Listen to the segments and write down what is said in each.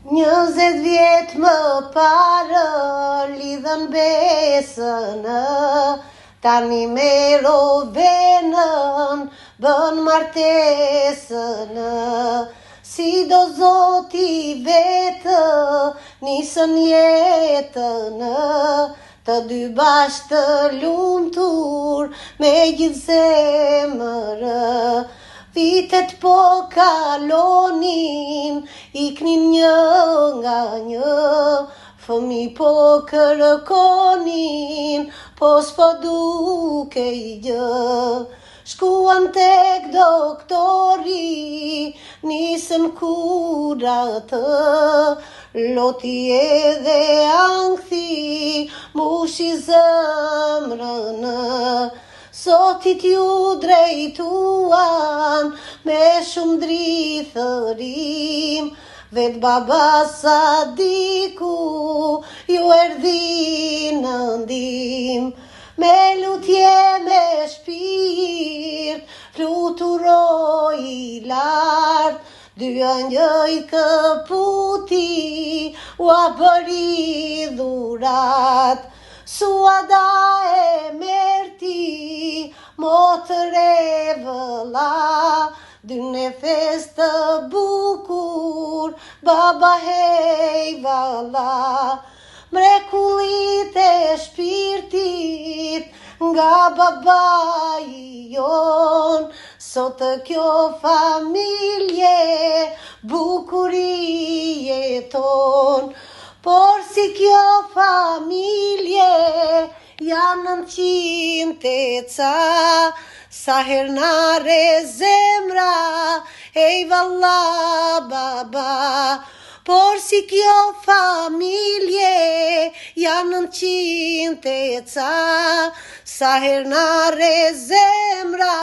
20 vjet më parë lidhën besën, tani me robenën bën martesën. Si do Zoti vetë nisën jetën, të dy bashkë të lumtur me gjithë zemër. Vitet po kalonin, iknin një nga një, fëmi po kërkonin, po s'po dukej gjë. Shkuan tek doktori, nisën kurat, loti edhe ankthi, mushi zëmrën. Zotit ju drejtuan me shumë drithërim, vet baba Sadiku ju erdhi në ndim. Me lutje me shpirt fluturoi lart, dy angjëj këputi ua bëri dhurat. Suada e merti, motër e vëlla, dy nefes të bukur, baba hej valla. Mrekullit e shpirtit nga babai jon, sot kjo familje bukuri jeton. Por si kjo familje janë 900 teca, sa her nare zemra, ej valla baba. Por si kjo familje janë 900 teca, sa her nare zemra,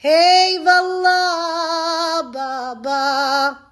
ej valla baba.